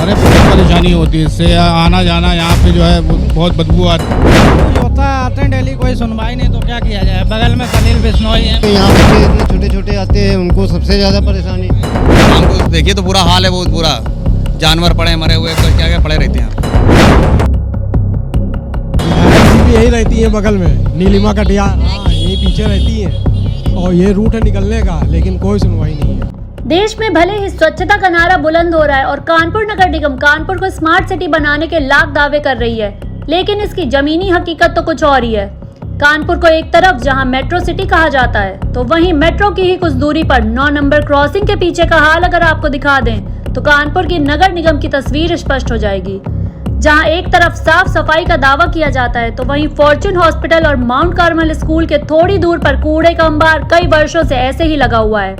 अरे बहुत परेशानी होती है इससे, आना जाना यहाँ पे जो है बहुत बदबू आती है। होता है, आते हैं डेली, कोई सुनवाई नहीं तो क्या किया जाए। बगल में सलील बिश्नोई है, यहाँ बच्चे इतने छोटे छोटे आते हैं, उनको सबसे ज़्यादा परेशानी। हमको देखिए तो बुरा हाल है, बहुत बुरा। जानवर पड़े मरे हुए, क्या क्या पड़े रहते हैं। भी यही रहती है बगल में, नीलिमा कटियार, हाँ यही पीछे रहती है और ये रूट है निकलने का, लेकिन कोई सुनवाई नहीं है। देश में भले ही स्वच्छता का नारा बुलंद हो रहा है और कानपुर नगर निगम कानपुर को स्मार्ट सिटी बनाने के लाख दावे कर रही है, लेकिन इसकी जमीनी हकीकत तो कुछ और ही है। कानपुर को एक तरफ जहां मेट्रो सिटी कहा जाता है, तो वहीं मेट्रो की ही कुछ दूरी पर 9 नंबर क्रॉसिंग के पीछे का हाल अगर आपको दिखा दें तो कानपुर की नगर निगम की तस्वीर स्पष्ट हो जाएगी। जहां एक तरफ साफ सफाई का दावा किया जाता है, तो वहीं फॉर्च्यून हॉस्पिटल और माउंट कार्मल स्कूल के थोड़ी दूर पर कूड़े का अंबार कई वर्षों से ऐसे ही लगा हुआ है,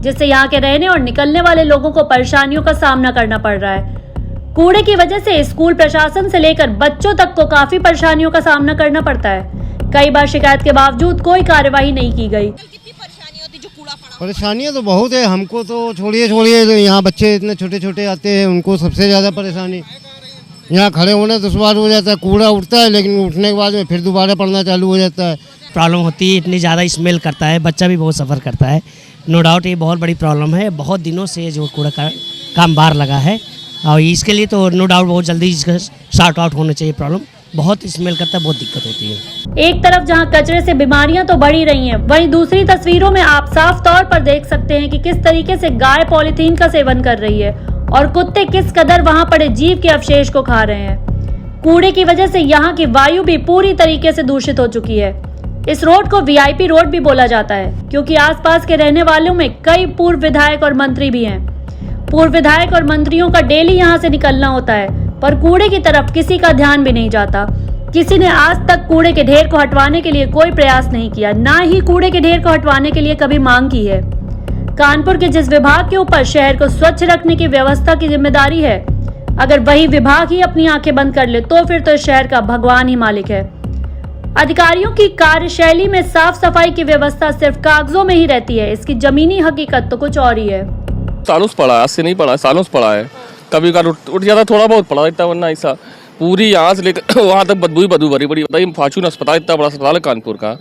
जिससे यहाँ के रहने और निकलने वाले लोगों को परेशानियों का सामना करना पड़ रहा है। कूड़े की वजह से स्कूल प्रशासन से लेकर बच्चों तक को काफी परेशानियों का सामना करना पड़ता है। कई बार शिकायत के बावजूद कोई कार्यवाही नहीं की गई। परेशानियाँ तो बहुत है, हमको तो छोड़िए तो यहाँ बच्चे इतने छोटे छोटे आते हैं, उनको सबसे ज़्यादा परेशानी। यहाँ खड़े होने दुश्वार हो जाता है, कूड़ा उठता है लेकिन उठने के बाद में फिर दोबारा पड़ना चालू हो जाता है। प्रॉब्लम होती है, इतनी ज़्यादा स्मेल करता है, बच्चा भी बहुत सफ़र करता है। नो डाउट ये बहुत बड़ी प्रॉब्लम है। बहुत दिनों से जो कूड़ा का अंबार लगा है और इसके लिए तो नो डाउट बहुत जल्दी इसका सॉर्ट आउट होना चाहिए। प्रॉब्लम बहुत स्मेल करता है, बहुत दिक्कत होती है। एक तरफ जहां कचरे से बीमारियां तो बढ़ी रही हैं, वहीं दूसरी तस्वीरों में आप साफ तौर पर देख सकते हैं कि किस तरीके से गाय पॉलीथीन का सेवन कर रही है और कुत्ते किस कदर वहां पड़े जीव के अवशेष को खा रहे हैं। कूड़े की वजह से यहाँ की वायु भी पूरी तरीके से दूषित हो चुकी है। इस रोड को वीआईपी रोड भी बोला जाता है, क्योंकि आसपास के रहने वालों में कई पूर्व विधायक और मंत्री भी हैं। पूर्व विधायक और मंत्रियों का डेली यहाँ से निकलना होता है, पर कूड़े की तरफ किसी का ध्यान भी नहीं जाता। किसी ने आज तक कूड़े के ढेर को हटवाने के लिए कोई प्रयास नहीं किया, ना ही कूड़े के ढेर को हटवाने के लिए कभी मांग की है। कानपुर के जिस विभाग के ऊपर शहर को स्वच्छ रखने की व्यवस्था की जिम्मेदारी है, अगर वही विभाग ही अपनी आंखें बंद कर ले तो फिर तो इस शहर का भगवान ही मालिक है। अधिकारियों की कार्यशैली में साफ सफाई की व्यवस्था सिर्फ कागजों में ही रहती है, इसकी जमीनी हकीकत तो कुछ और ही है। सालों से पड़ा है, आज से नहीं पड़ा है, सालों से पड़ा है। कभी कभार उठ जाता, थोड़ा बहुत पड़ा इतना, वरना ऐसा पूरी यहाँ से लेकर वहाँ तक बदबू भरी बड़ी। बताइए, फॉर्च्यून अस्पताल इतना बड़ा अस्पताल है कानपुर का,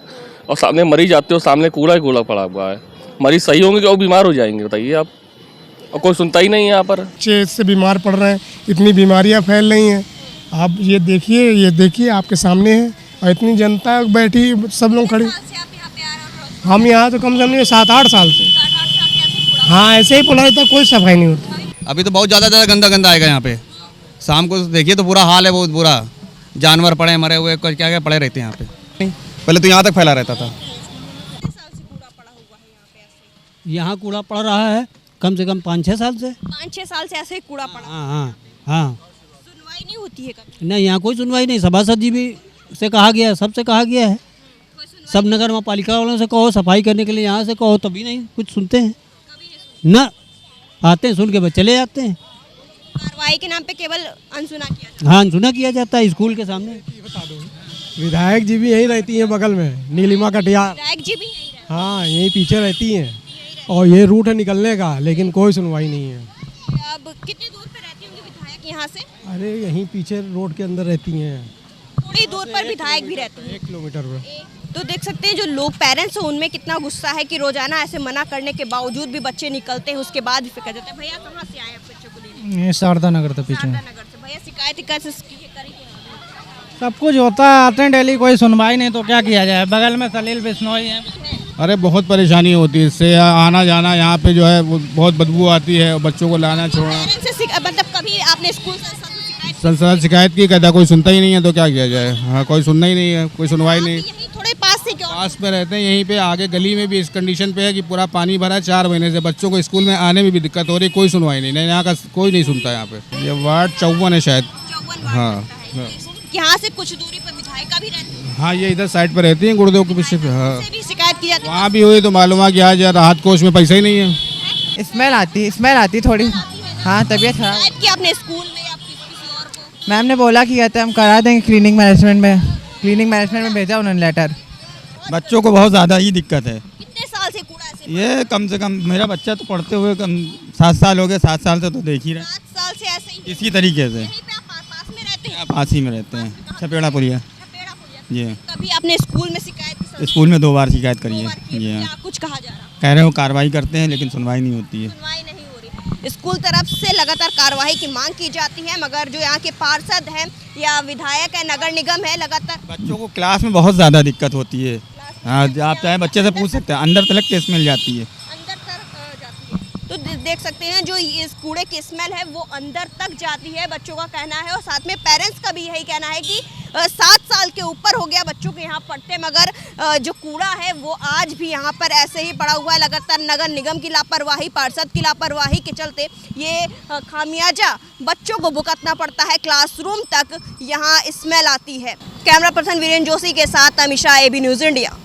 और सामने मरीज आते हो, सामने कूड़ा ही कूड़ा पड़ा हुआ है। मरीज सही होंगे कि बीमार हो जाएंगे, बताइए आप। और कोई सुनता ही नहीं है यहाँ पर। बच्चे इससे बीमार पड़ रहे हैं, इतनी बीमारियां फैल रही हैं। आप ये देखिए आपके सामने है, और इतनी जनता बैठी, सब लोग खड़े। हम यहाँ तो कम से कम 7-8 साल से, हाँ ऐसे ही पड़ा रहता, कोई सफाई नहीं होती। अभी तो बहुत ज़्यादा गंदा आएगा यहाँ पे। शाम को देखिए तो बुरा हाल है, बहुत बुरा। जानवर पड़े मरे हुए, क्या क्या पड़े रहते हैं यहाँ पे। पहले तो यहाँ तक फैला रहता था। यहाँ कूड़ा पड़ रहा है कम से कम 5-6 साल से। 5-6 साल से ऐसे ही कूड़ा पड़ा। हाँ। सुनवाई नहीं होती है कभी? नहीं, यहाँ कोई सुनवाई नहीं। सभासद जी भी से कहा गया है, सबसे कहा गया है, सब नगर में पालिका वालों से कहो सफाई करने के लिए, यहाँ से कहो, तभी नहीं कुछ सुनते हैं ना। आते हैं, सुन के बस चले जाते हैं। कार्रवाई के नाम पे केवल अनसुना किया जाता है। हाँ, अनसुना किया जाता है स्कूल के सामने। विधायक जी भी यही रहती है बगल में, नीलिमा कटियार, विधायक जी भी यही रहते हैं। हाँ यही पीछे रहती हैं और ये रूट है निकलने का, लेकिन कोई सुनवाई नहीं है। अब कितनी दूर पे रहती होंगी विधायक यहाँ से? अरे यहीं पीछे रोड के अंदर रहती हैं, थोड़ी दूर पर विधायक भी रहते हैं, 1 किलोमीटर पर। तो देख सकते हैं जो लोग पेरेंट्स हैं उनमें कितना गुस्सा है कि रोजाना ऐसे मना करने के बावजूद भी बच्चे निकलते हैं, उसके बाद भी फिक्र जाते हैं। भैया कहाँ से आए बच्चों को लेने? ये शारदा नगर था पीछे। नगर से। भैया शिकायत कैसे करी? सब कुछ होता है, आते हैं डेली, कोई सुनवाई नहीं तो क्या किया जाए। बगल में सलील बिश्नोई है। अरे बहुत परेशानी होती है इससे, आना जाना यहाँ पे जो है बहुत बदबू आती है, बच्चों को लाना छोड़ना। मतलब कभी आपने स्कूल संसद शिकायत की, कहता कोई सुनता ही नहीं है तो क्या किया जाए। हाँ, कोई सुनना ही नहीं है, कोई सुनवाई नहीं। थोड़े पास से क्यों? पास में रहते हैं, यहीं पे आगे गली में भी इस कंडीशन पे है कि पूरा पानी भरा है। 4 महीने से बच्चों को स्कूल में आने में भी दिक्कत हो रही, कोई सुनवाई नहीं। यहाँ का कोई नहीं सुनता। यहाँ पे ये वार्ड 54 है शायद। हाँ, यहाँ से कुछ दूरी पर विधायिका भी रहती है। हाँ, ये इधर साइड पर रहती है, गुरुदेव के पीछे पे। हाँ, शिकायत की जाती है। वहाँ भी हुई तो मालूम है कि आज राहत कोष में पैसा ही नहीं है। स्मेल आती थोड़ी। हाँ, तबीयत खराब कि आपने स्कूल में या किसी और को? मैम ने बोला कि कहते हैं हम करा देंगे क्लीनिंग मैनेजमेंट में भेजा उन्होंने लेटर। बच्चों को बहुत ज़्यादा ही दिक्कत है। कितने साल से कूड़ा ऐसे? ये कम से कम मेरा बच्चा तो पढ़ते हुए कम 7 साल हो गए, 7 साल से तो देख ही रहे 7 साल से ऐसे ही इसी तरीके से। यहीं पे आप पास में रहते हैं? पास ही में रहते हैं, छपेड़ा पुलिया छपेड़ा पुलिया। जी। कभी आपने स्कूल में शिकायत की? सर? स्कूल में 2 बार शिकायत करी 2 है बार की? जी। क्या कुछ कहा जा रहा? कह रहे हो कार्रवाई करते हैं लेकिन सुनवाई नहीं होती है। सुनवाई नहीं हो रही। स्कूल तरफ से लगातार कार्रवाई की मांग की जाती है, मगर जो यहाँ के पार्षद हैं या विधायक है, नगर निगम है, लगातार बच्चों को क्लास में बहुत ज़्यादा दिक्कत होती है। हाँ, आप चाहे बच्चे से पूछ सकते हैं, अंदर तक टेस्ट मिल जाती है। अंदर तक जाती है। तो देख सकते हैं जो इस कूड़े की स्मेल है वो अंदर तक जाती है, बच्चों का कहना है। और साथ में पेरेंट्स का भी यही कहना है कि 7 साल के ऊपर हो गया बच्चों के यहाँ पढ़ते, मगर जो कूड़ा है वो आज भी यहाँ पर ऐसे ही पड़ा हुआ है। लगातार नगर निगम की लापरवाही, पार्षद की लापरवाही के चलते ये खामियाजा बच्चों को भुगतना पड़ता है। क्लासरूम तक यहाँ स्मेल आती है। कैमरा पर्सन वीरेंद्र जोशी के साथ अमीषा, AB न्यूज़ इंडिया।